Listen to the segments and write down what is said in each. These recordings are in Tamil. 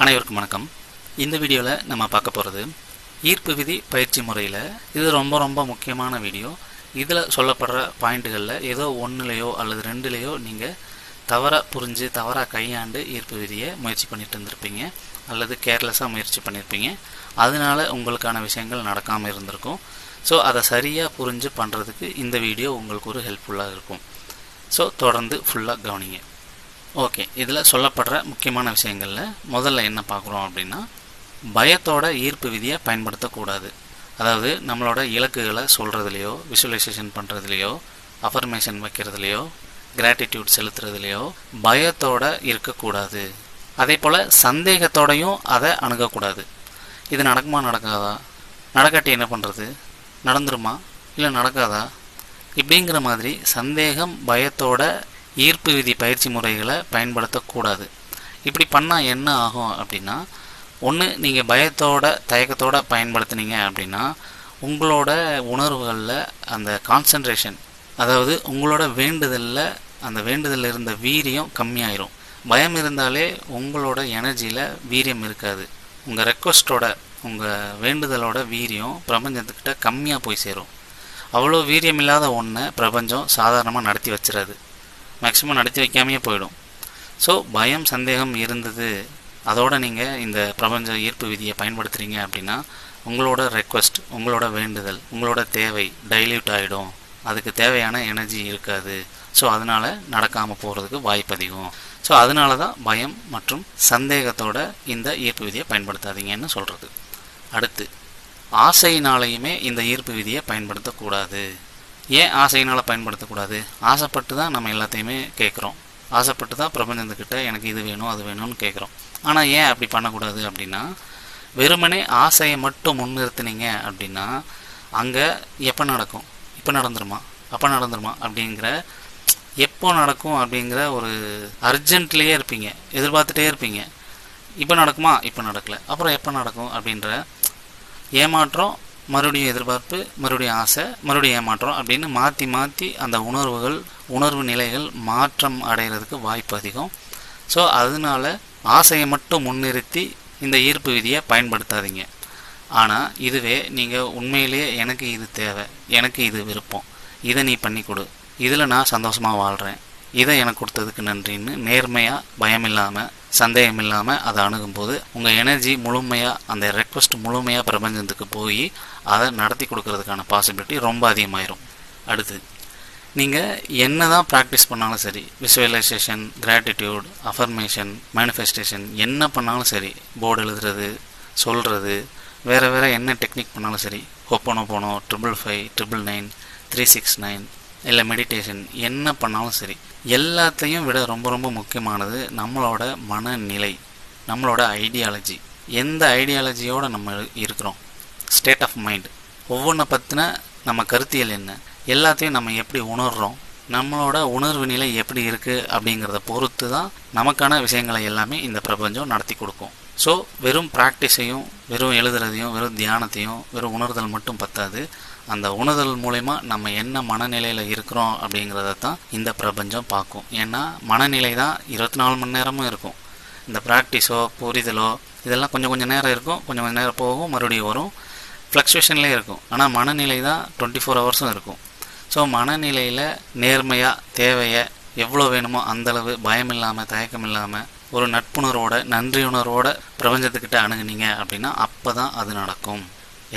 அனைவருக்கும் வணக்கம். இந்த வீடியோவில் நம்ம பார்க்க போகிறது ஈர்ப்பு விதி பயிற்சி முறையில். இது ரொம்ப முக்கியமான வீடியோ. இதில் சொல்லப்படுற பாயிண்ட்டுகளில் ஏதோ ஒன்றுலையோ அல்லது ரெண்டுலேயோ நீங்கள் தவறாக புரிஞ்சு தவறாக கையாண்டு ஈர்ப்பு விதியை முயற்சி பண்ணிட்டு இருந்திருப்பீங்க, அல்லது கேர்லெஸ்ஸாக முயற்சி பண்ணியிருப்பீங்க. அதனால் உங்களுக்கான விஷயங்கள் நடக்காமல் இருந்திருக்கும். ஸோ அதை சரியாக புரிஞ்சு பண்ணுறதுக்கு இந்த வீடியோ உங்களுக்கு ஒரு ஹெல்ப்ஃபுல்லாக இருக்கும். ஸோ தொடர்ந்து ஃபுல்லாக கவனிங்க. ஓகே, இதில் சொல்லப்படுற முக்கியமான விஷயங்களில் முதல்ல என்ன பார்க்குறோம் அப்படின்னா, பயத்தோட ஈர்ப்பு விதியை பயன்படுத்தக்கூடாது. அதாவது நம்மளோட இலக்குகளை சொல்கிறதுலையோ, விஷுவலைசேஷன் பண்ணுறதுலையோ, அஃபர்மேஷன் வைக்கிறதுலையோ, கிராட்டிடியூட் செலுத்துறதுலையோ பயத்தோட இருக்கக்கூடாது. அதே போல் சந்தேகத்தோடையும் அதை அணுகக்கூடாது. இது நடக்குமா நடக்காதா, நடக்காட்டி என்ன பண்ணுறது, நடந்துருமா இல்லை நடக்காதா, இப்படிங்கிற மாதிரி சந்தேகம் பயத்தோட ஈர்ப்பு விதி பயிற்சி முறைகளை பயன்படுத்தக்கூடாது. இப்படி பண்ணால் என்ன ஆகும் அப்படின்னா, ஒன்று நீங்கள் பயத்தோட தயக்கத்தோடு பயன்படுத்தினீங்க அப்படின்னா உங்களோட உணர்வுகளில் அந்த கான்சன்ட்ரேஷன், அதாவது உங்களோட வேண்டுதலில் அந்த வேண்டுதலில் இருந்த வீரியம் கம்மியாயிரும். பயம் இருந்தாலே உங்களோட எனர்ஜியில் வீரியம் இருக்காது. உங்கள் ரெக்வஸ்ட்டோட உங்கள் வேண்டுதலோட வீரியம் பிரபஞ்சத்துக்கிட்ட கம்மியாக போய் சேரும். அவ்வளோ வீரியம் இல்லாத ஒன்றை பிரபஞ்சம் சாதாரணமாக நடத்தி வச்சிடாது, மேக்ஸிமம் நடத்தி வைக்காமையே போயிடும். ஸோ பயம் சந்தேகம் இருந்தது, அதோடு நீங்கள் இந்த பிரபஞ்ச ஈர்ப்பு விதியை பயன்படுத்துகிறீங்க அப்படின்னா உங்களோட ரெக்வஸ்ட், உங்களோட வேண்டுதல், உங்களோட தேவை டைல்யூட் ஆகிடும். அதுக்கு தேவையான எனர்ஜி இருக்காது. ஸோ அதனால் நடக்காமல் போகிறதுக்கு வாய்ப்பு அதிகம். ஸோ அதனால தான் பயம் மற்றும் சந்தேகத்தோட இந்த ஈர்ப்பு விதியை பயன்படுத்தாதீங்கன்னு சொல்கிறது. அடுத்து, ஆசையினாலையுமே இந்த ஈர்ப்பு விதியை பயன்படுத்தக்கூடாது. ஏன் ஆசையினால் பயன்படுத்தக்கூடாது? ஆசைப்பட்டு தான் நம்ம எல்லாத்தையுமே கேட்குறோம். ஆசைப்பட்டு தான் பிரபஞ்சத்துக்கிட்ட எனக்கு இது வேணும் அது வேணும்னு கேட்குறோம். ஆனால் ஏன் அப்படி பண்ணக்கூடாது அப்படின்னா, வெறுமனே ஆசையை மட்டும் முன்னிறுத்தினீங்க அப்படின்னா அங்கே எப்போ நடக்கும், இப்போ நடந்துருமா, அப்போ நடந்துருமா அப்படிங்கிற எப்போ நடக்கும் அப்படிங்கிற ஒரு அர்ஜென்ட்லேயே இருப்பீங்க, எதிர்பார்த்துட்டே இருப்பீங்க. இப்போ நடக்குமா, இப்போ நடக்கலை, அப்புறம் எப்போ நடக்கும் அப்படின்ற ஏமாற்றம், மறுபடியும் எதிர்பார்ப்பு, மறுபடியும் ஆசை, மறுபடியும் ஏமாற்றம் அப்படின்னு மாற்றி அந்த உணர்வு நிலைகள் மாற்றம் அடைகிறதுக்கு வாய்ப்பு அதிகம். ஸோ அதனால ஆசையை மட்டும் முன்னிறுத்தி இந்த ஈர்ப்பு விதியை பயன்படுத்தாதீங்க. ஆனால் இதுவே நீங்கள் உண்மையிலேயே எனக்கு இது தேவை, எனக்கு இது விருப்பம், இதை நீ பண்ணி கொடு, இதில் நான் சந்தோஷமாக வாழ்கிறேன், இதை எனக்கு கொடுத்ததுக்கு நன்றின்னு நேர்மையாக பயம் இல்லாமல் சந்தேகம் இல்லாமல் அதை அணுகும்போது உங்கள் எனர்ஜி முழுமையாக, அந்த ரெக்வஸ்ட் முழுமையாக பிரபஞ்சத்துக்கு போய் அதை நடத்தி கொடுக்கறதுக்கான பாசிபிலிட்டி ரொம்ப அதிகமாயிரும். அடுத்து, நீங்கள் என்ன தான் ப்ராக்டிஸ் பண்ணாலும் சரி, விஷுவலைசேஷன், கிராட்டிடியூட், அஃபர்மேஷன், மேனிஃபெஸ்டேஷன் என்ன பண்ணாலும் சரி, போர்டு எழுதுறது, சொல்கிறது, வேறு என்ன டெக்னிக் பண்ணாலும் சரி, ஹோப்போனோபோனோ, 555, 999, 369 இல்லை மெடிடேஷன் என்ன பண்ணாலும் சரி, எல்லாத்தையும் விட ரொம்ப முக்கியமானது நம்மளோட மனநிலை, நம்மளோட ஐடியாலஜி. எந்த ஐடியாலஜியோடு நம்ம இருக்கிறோம், ஸ்டேட் ஆஃப் மைண்ட், ஒவ்வொன்றை பற்றின நம்ம கருத்தியல் என்ன, எல்லாத்தையும் நம்ம எப்படி உணர்கிறோம், நம்மளோட உணர்வு நிலை எப்படி இருக்குது அப்படிங்கிறத பொறுத்து தான் நமக்கான விஷயங்களை எல்லாமே இந்த பிரபஞ்சம் நடத்தி கொடுக்கும். ஸோ வெறும் ப்ராக்டிஸையும், வெறும் எழுதுறதையும், வெறும் தியானத்தையும், வெறும் உணர்தல் மட்டும் பத்தாது. அந்த உணர்தல் மூலமா நம்ம என்ன மனநிலையில் இருக்கிறோம் அப்படிங்கிறத தான் இந்த பிரபஞ்சம் பார்க்கும். ஏன்னா மனநிலை தான் 24 மணி நேரமும் இருக்கும். இந்த ப்ராக்டிஸோ புரிதலோ இதெல்லாம் கொஞ்சம் நேரம் இருக்கும், கொஞ்சம் நேரம் போகும், மறுபடியும் வரும், ஃப்ளக்சுவேஷன்லேயே இருக்கும். ஆனால் மனநிலை தான் 24 ஹவர்ஸும் இருக்கும். ஸோ மனநிலையில் நேர்மையாக தேவையை எவ்வளோ வேணுமோ அந்தளவு பயம் இல்லாமல் தயக்கம் இல்லாமல் ஒரு நட்புணர்வோட நன்றியுணர்வோட பிரபஞ்சத்துக்கிட்ட அணுகுனீங்க அப்படின்னா அப்போ தான் அது நடக்கும்.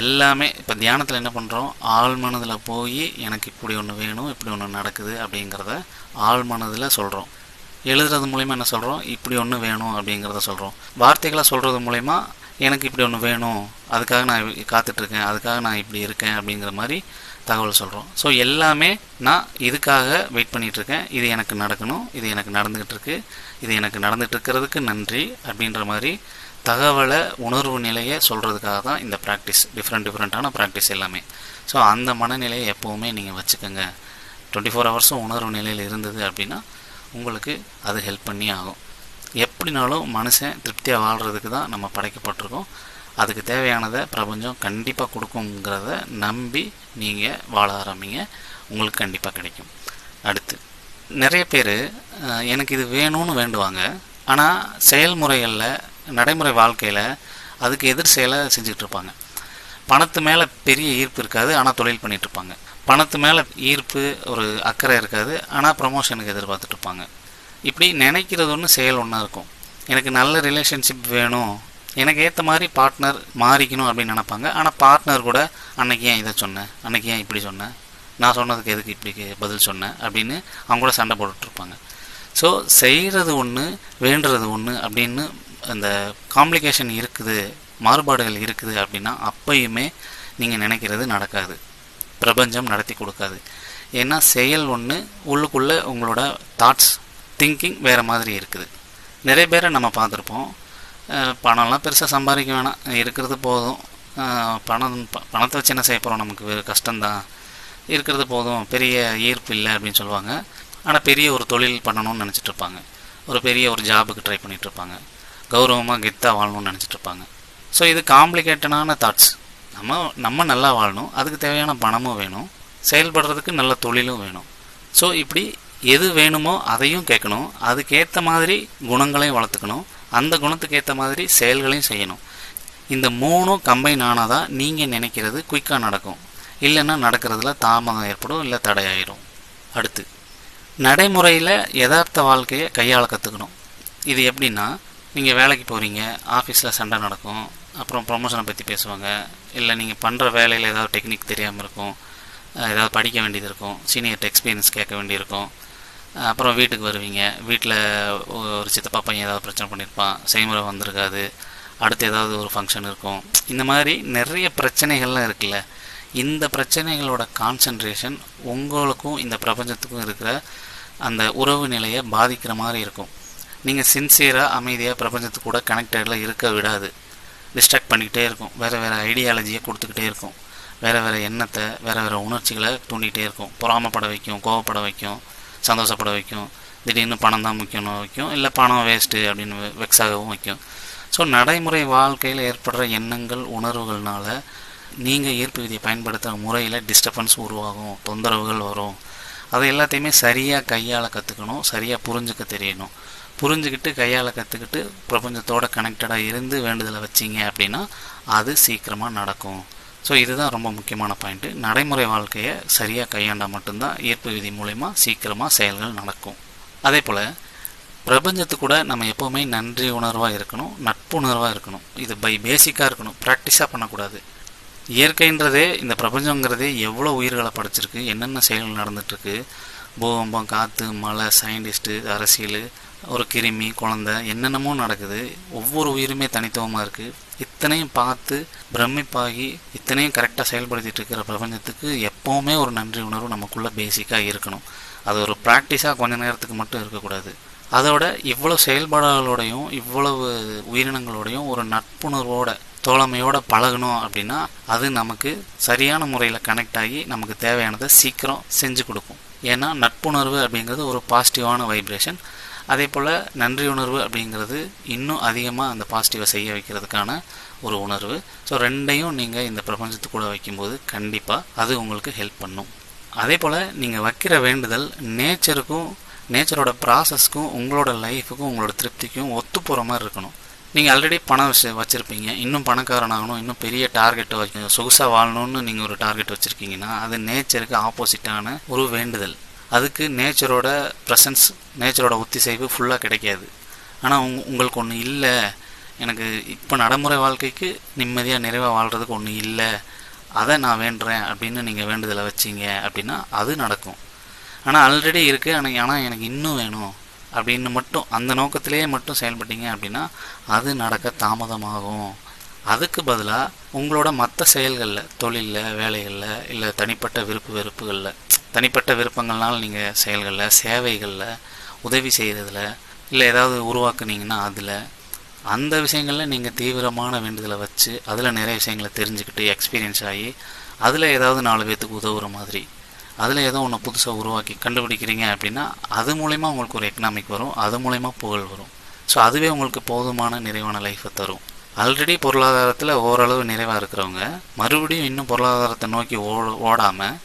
எல்லாமே இப்போ தியானத்தில் என்ன பண்ணுறோம், ஆழ் மனதில் போய் எனக்கு இப்படி ஒன்று வேணும், இப்படி ஒன்று நடக்குது அப்படிங்கிறத ஆழ் மனதில் சொல்கிறோம். எழுதுறது மூலிமா என்ன சொல்கிறோம், இப்படி ஒன்று வேணும் அப்படிங்கிறத சொல்கிறோம். வார்த்தைகளாக சொல்கிறது மூலிமா எனக்கு இப்படி ஒன்று வேணும், அதுக்காக நான் காத்துட்ருக்கேன், அதுக்காக நான் இப்படி இருக்கேன் அப்படிங்கிற மாதிரி தகவல் சொல்கிறோம். ஸோ எல்லாமே நான் இதுக்காக வெயிட் பண்ணிகிட்ருக்கேன், இது எனக்கு நடக்கணும், இது எனக்கு நடந்துகிட்ருக்கு, இது எனக்கு நடந்துகிட்ருக்கிறதுக்கு நன்றி அப்படின்ற மாதிரி தகவலை உணர்வு நிலையை சொல்கிறதுக்காக தான் இந்த ப்ராக்டிஸ், டிஃப்ரெண்ட்டான ப்ராக்டிஸ் எல்லாமே. ஸோ அந்த மனநிலையை எப்போவுமே நீங்கள் வச்சுக்கோங்க. 24 ஹவர்ஸும் உணர்வு நிலையில் இருந்தது அப்படின்னா உங்களுக்கு அது ஹெல்ப் பண்ணி ஆகும். எப்படினாலும் மனுஷன் திருப்தியாக வாழ்கிறதுக்கு தான் நம்ம படைக்கப்பட்டிருக்கோம். அதுக்கு தேவையானதை பிரபஞ்சம் கண்டிப்பாக கொடுக்குங்கிறத நம்பி நீங்கள் வாழ ஆரம்பிங்க, உங்களுக்கு கண்டிப்பாக கிடைக்கும். அடுத்து, நிறைய பேர் எனக்கு இது வேணும்னு வேண்டுவாங்க, ஆனால் செயல்முறைகளில் நடைமுறை வாழ்க்கையில் அதுக்கு எதிர் செயலை செஞ்சுக்கிட்டு இருப்பாங்க. பணத்து மேலே பெரிய ஈர்ப்பு இருக்காது, ஆனால் தொழில் பண்ணிகிட்டு இருப்பாங்க. பணத்து மேலே ஈர்ப்பு ஒரு அக்கறை இருக்காது, ஆனால் ப்ரமோஷனுக்கு எதிர்பார்த்துட்டு இருப்பாங்க. இப்படி நினைக்கிறது ஒன்று, செயல் ஒன்றா இருக்கும். எனக்கு நல்ல ரிலேஷன்ஷிப் வேணும், எனக்கு ஏற்ற மாதிரி பார்ட்னர் மாறிக்கணும் அப்படின்னு நினைப்பாங்க. ஆனால் பார்ட்னர் கூட அன்னைக்கு ஏன் இதை சொன்னேன், அன்னைக்கு ஏன் இப்படி சொன்னேன், நான் சொன்னதுக்கு எதுக்கு இப்படி பதில் சொன்னேன் அப்படின்னு அவங்க கூட சண்டை போட்டுட்ருப்பாங்க. ஸோ செய்கிறது ஒன்று, வேண்டுறது ஒன்று அப்படின்னு அந்த காம்ப்ளிகேஷன் இருக்குது, மாறுபாடுகள் இருக்குது அப்படின்னா அப்பயுமே நீங்கள் நினைக்கிறது நடக்காது, பிரபஞ்சம் நடத்தி கொடுக்காது. ஏன்னா செயல் ஒன்று, உள்ளுக்குள்ளே உங்களோட தாட்ஸ் திங்கிங் வேறு மாதிரி இருக்குது. நிறைய பேரை நம்ம பார்த்துருப்போம், பணம்லாம் பெருசாக சம்பாதிக்க வேணாம், இருக்கிறது போதும், பணத்தை வச்சு என்ன செய்ய போகிறோம், நமக்கு கஷ்டம்தான், இருக்கிறது போதும், பெரிய ஈர்ப்பு இல்லை அப்படின்னு சொல்லுவாங்க. ஆனால் பெரிய ஒரு தொழில் பண்ணணும்னு நினச்சிட்ருப்பாங்க, ஒரு பெரிய ஒரு ஜாபுக்கு ட்ரை பண்ணிகிட்ருப்பாங்க, கௌரவமாக கெத்தாக வாழணும்னு நினச்சிட்ருப்பாங்க. ஸோ இது காம்ப்ளிகேட்டடான தாட்ஸ். நம்ம நல்லா வாழணும், அதுக்கு தேவையான பணமும் வேணும், செயல்படுறதுக்கு நல்ல தொழிலும் வேணும். ஸோ இப்படி எது வேணுமோ அதையும் கேட்கணும், அதுக்கேற்ற மாதிரி குணங்களையும் வளர்த்துக்கணும், அந்த குணத்துக்கு ஏற்ற மாதிரி செயல்களையும் செய்யணும். இந்த மூணும் கம்பைன் ஆனால் தான் நீங்கள் நினைக்கிறது குயிக்காக நடக்கும், இல்லைன்னா நடக்கிறதுல தாமதம் ஏற்படும், இல்லை தடையாயிடும். அடுத்து நடைமுறையில் யதார்த்த வாழ்க்கையை கையாள கற்றுக்கணும். இது எப்படின்னா, நீங்கள் வேலைக்கு போகிறீங்க, ஆஃபீஸில் சண்டை நடக்கும், அப்புறம் ப்ரொமோஷனை பற்றி பேசுவாங்க, இல்லை நீங்கள் பண்ணுற வேலையில் ஏதாவது டெக்னிக் தெரியாமல் இருக்கும், ஏதாவது படிக்க வேண்டியது இருக்கும், சீனியர்கிட்ட எக்ஸ்பீரியன்ஸ் கேட்க வேண்டியிருக்கும். அப்புறம் வீட்டுக்கு வருவீங்க, வீட்டில் ஒரு சித்தப்பா பையன் ஏதாவது பிரச்சனை பண்ணியிருப்பான், செய்முறை வந்திருக்காது, அடுத்து ஏதாவது ஒரு ஃபங்க்ஷன் இருக்கும். இந்த மாதிரி நிறைய பிரச்சனைகள்லாம் இருக்குல்ல. இந்த பிரச்சனைகளோட கான்சன்ட்ரேஷன் உங்களுக்கும் இந்த பிரபஞ்சத்துக்கும் இருக்கிற அந்த உறவு நிலையை பாதிக்கிற மாதிரி இருக்கும். நீங்கள் சின்சியராக அமைதியாக பிரபஞ்சத்துக்கு கூட கனெக்டடில் இருக்க விடாது, டிஸ்ட்ராக்ட் பண்ணிக்கிட்டே இருக்கும், வேறு வேறு ஐடியாலஜியை கொடுத்துக்கிட்டே இருக்கும், வேறு வேறு எண்ணத்தை, வேறு வேறு உணர்ச்சிகளை தூண்டிகிட்டே இருக்கும், பொறாமப்பட வைக்கும், கோவப்பட வைக்கும், சந்தோஷப்பட வைக்கும், திடீர்னு பணம் தான் முக்கியம்னு வைக்கும், இல்லை பணம் வேஸ்ட்டு அப்படின்னு வெக்ஸாகவும் வைக்கும். ஸோ நடைமுறை வாழ்க்கையில் ஏற்படுற எண்ணங்கள், உணர்வுகள்னால நீங்கள் ஈர்ப்பு விதியை பயன்படுத்துகிற முறையில் டிஸ்டர்பன்ஸ் உருவாகும், தொந்தரவுகள் வரும். அதை எல்லாத்தையுமே சரியாக கையாள கற்றுக்கணும், சரியாக புரிஞ்சுக்க தெரியணும். புரிஞ்சுக்கிட்டு கையாள கற்றுக்கிட்டு பிரபஞ்சத்தோடு கனெக்டடாக இருந்து வேண்டுதலை வச்சிங்க அப்படின்னா அது சீக்கிரமாக நடக்கும். ஸோ இதுதான் ரொம்ப முக்கியமான பாயிண்ட்டு. நடைமுறை வாழ்க்கையை சரியாக கையாண்டால் மட்டும்தான் ஈர்ப்பு விதி மூலமா சீக்கிரமாக செயல்கள் நடக்கும். அதே போல் பிரபஞ்சத்துக்கு கூட நம்ம எப்போவுமே நன்றி உணர்வாக இருக்கணும், நட்புணர்வாக இருக்கணும். இது பேசிக்காக இருக்கணும், ப்ராக்டிஸாக பண்ணக்கூடாது. இயற்கைன்றதே, இந்த பிரபஞ்சங்கிறதே எவ்வளோ உயிர்களை படைச்சிருக்கு, என்னென்ன செயல்கள் நடந்துகிட்ருக்கு, பூகம்பம், காற்று, மழை, சயின்டிஸ்ட்டு, அரசியல், ஒரு கிருமி, குழந்தை, என்னென்னமோ நடக்குது. ஒவ்வொரு உயிருமே தனித்துவமாக இருக்குது. இத்தனையும் பார்த்து பிரமிப்பாகி இத்தனையும் கரெக்டாக செயல்படுத்திகிட்டு இருக்கிற பிரபஞ்சத்துக்கு எப்போவுமே ஒரு நன்றி உணர்வு நமக்குள்ளே பேசிக்காக இருக்கணும். அது ஒரு ப்ராக்டிஸாக கொஞ்ச நேரத்துக்கு மட்டும் இருக்கக்கூடாது. அதோட இவ்வளோ செயல்பாடுகளோடையும் இவ்வளவு உயிரினங்களோடையும் ஒரு நட்புணர்வோட தோழமையோடு பழகணும் அப்படின்னா அது நமக்கு சரியான முறையில் கனெக்ட் ஆகி நமக்கு தேவையானதை சீக்கிரம் செஞ்சு கொடுக்கும். ஏன்னா நட்புணர்வு அப்படிங்கிறது ஒரு பாசிட்டிவான வைப்ரேஷன். அதே போல் நன்றி உணர்வு அப்படிங்கிறது இன்னும் அதிகமாக அந்த பாசிட்டிவை செய்ய வைக்கிறதுக்கான ஒரு உணர்வு. ஸோ ரெண்டையும் நீங்கள் இந்த பிரபஞ்சத்துக்கு கூட வைக்கும்போது கண்டிப்பாக அது உங்களுக்கு ஹெல்ப் பண்ணும். அதே போல் நீங்கள் வைக்கிற வேண்டுதல் நேச்சரோட ப்ராசஸ்க்கும் உங்களோட லைஃபுக்கும் உங்களோட திருப்திக்கும் ஒத்து போகிற மாதிரி இருக்கணும். நீங்கள் ஆல்ரெடி பணம் வச்சுருப்பீங்க, இன்னும் பணக்காரனாகணும், இன்னும் பெரிய டார்கெட்டை வைக்கணும், சொகுசாக வாழணும்னு நீங்கள் ஒரு டார்கெட் வச்சுருக்கீங்கன்னா அது நேச்சருக்கு ஆப்போசிட்டான ஒரு வேண்டுதல். அதுக்கு நேச்சரோட ப்ரெசன்ஸ், நேச்சரோட ஒத்திசைவு ஃபுல்லாக கிடைக்காது. ஆனால் உங்களுக்கு ஒன்று இல்லை, எனக்கு இப்போ நடைமுறை வாழ்க்கைக்கு நிம்மதியாக நிறைவாக வாழ்கிறதுக்கு ஒன்று இல்லை, அதை நான் வேண்டுறேன் அப்படின்னு நீங்கள் வேண்டுதலை வச்சிங்க அப்படின்னா அது நடக்கும். ஆனால் ஆல்ரெடி இருக்குது, ஆனால் எனக்கு இன்னும் வேணும் அப்படின்னு மட்டும் அந்த நோக்கத்திலேயே மட்டும் செயல்பட்டீங்க அப்படின்னா அது நடக்க தாமதமாகும். அதுக்கு பதிலாக உங்களோட மற்ற செயல்களில், தொழிலில், வேலைகளில், இல்லை தனிப்பட்ட வெறுப்புகளில், தனிப்பட்ட விருப்பங்கள்னால நீங்கள் செயல்களில், சேவைகளில், உதவி செய்கிறதுல, இல்லை ஏதாவது உருவாக்குனீங்கன்னா அதில், அந்த விஷயங்களில் நீங்கள் தீவிரமான வேண்டுதலை வச்சு அதில் நிறைய விஷயங்களை தெரிஞ்சுக்கிட்டு எக்ஸ்பீரியன்ஸ் ஆகி அதில் ஏதாவது 4 பேர்த்துக்கு உதவுற மாதிரி அதில் ஏதோ ஒன்று புதுசாக உருவாக்கி கண்டுபிடிக்கிறீங்க அப்படின்னா அது மூலமா உங்களுக்கு ஒரு எக்கனாமிக் வரும், அது மூலமா புகழ் வரும். ஸோ அதுவே உங்களுக்கு போதுமான நிறைவான லைஃப்பை தரும். ஆல்ரெடி பொருளாதாரத்தில் ஓரளவு நிறைவாக இருக்கிறவங்க மறுபடியும் இன்னும் பொருளாதாரத்தை நோக்கி ஓடாமல்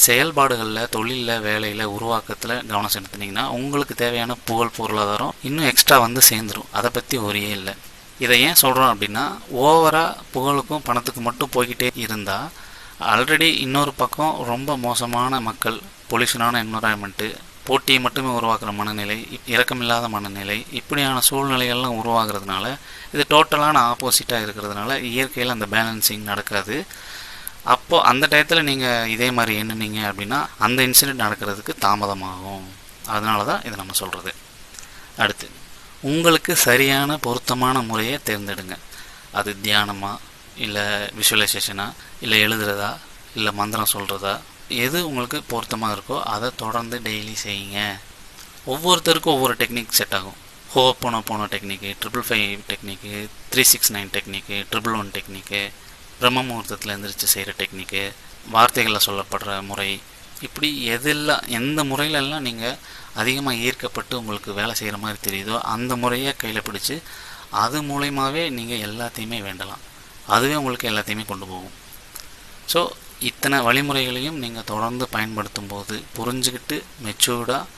செயல்பாடுகளில், தொழிலில், வேலையில், உருவாக்கத்தில் கவனம் செலுத்தினீங்கன்னா உங்களுக்கு தேவையான புகழ், பொருளாதாரம் இன்னும் எக்ஸ்ட்ரா வந்து சேர்ந்துடும். அதை பற்றி ஒரே இல்லை. இதை ஏன் சொல்கிறோம் அப்படின்னா, ஓவராக புகழுக்கும் பணத்துக்கும் மட்டும் போய்கிட்டே இருந்தால் ஆல்ரெடி இன்னொரு பக்கம் ரொம்ப மோசமான மக்கள், பொல்யூஷனான என்விரான்மெண்ட்டு, போட்டியை மட்டுமே உருவாக்குற மனநிலை, இரக்கமில்லாத மனநிலை, இப்படியான சூழ்நிலைகள்லாம் உருவாகிறதுனால இது டோட்டலான ஆப்போசிட்டாக இருக்கிறதுனால இயற்கையில் அந்த பேலன்சிங் நடக்காது. அப்போது அந்த டயத்தில் நீங்கள் இதே மாதிரி எண்ணுனீங்க அப்படின்னா அந்த இன்சிடெண்ட் நடக்கிறதுக்கு தாமதமாகும். அதனால தான் இதை நம்ம சொல்கிறது. அடுத்து, உங்களுக்கு சரியான பொருத்தமான முறையை தேர்ந்தெடுங்க. அது தியானமா, இல்லை விஷுவலைசேஷனா, இல்லை எழுதுறதா, இல்லை மந்திரம் சொல்கிறதா, எது உங்களுக்கு பொருத்தமாக இருக்கோ அதை தொடர்ந்து டெய்லி செய்யுங்க. ஒவ்வொருத்தருக்கும் ஒவ்வொரு டெக்னிக் செட் ஆகும். ஹோப்போனோபோனோ டெக்னிக்கு, 555 டெக்னிக்கு, 369 டெக்னிக்கு, 111 டெக்னிக்கு, பிரம்ம முகூர்த்தத்தில் எந்திரிச்சு செய்கிற டெக்னிக்கு, வார்த்தைகளில் சொல்லப்படுற முறை, இப்படி எந்த முறையிலெல்லாம் நீங்கள் அதிகமாக ஈர்க்கப்பட்டு உங்களுக்கு வேலை செய்கிற மாதிரி தெரியுதோ அந்த முறையை கையில் பிடிச்சி அது மூலயமாவே நீங்கள் எல்லாத்தையுமே வேண்டலாம். அதுவே உங்களுக்கு எல்லாத்தையுமே கொண்டு போகும். ஸோ இத்தனை வழிமுறைகளையும் நீங்கள் தொடர்ந்து பயன்படுத்தும் போது, புரிஞ்சுக்கிட்டு மெச்சூர்டாக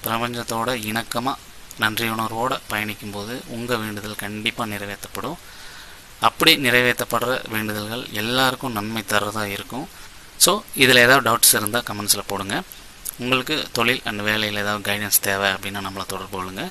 பிரபஞ்சத்தோட இணக்கமாக நன்றியுணர்வோடு பயணிக்கும்போது உங்கள் வேண்டுதல் கண்டிப்பாக நிறைவேற்றப்படும். அப்படி நிறைவேற்றப்படுற வேண்டுதல்கள் எல்லாருக்கும் நன்மை தர்றதாக இருக்கும். ஸோ இதில் ஏதாவது டவுட்ஸ் இருந்தால் கமெண்ட்ஸில் போடுங்க. உங்களுக்கு தொழில் அண்ட் வேலையில் ஏதாவது கைடன்ஸ் தேவை அப்படின்னா நம்மளை தொடர்பு கொள்ளுங்கள்.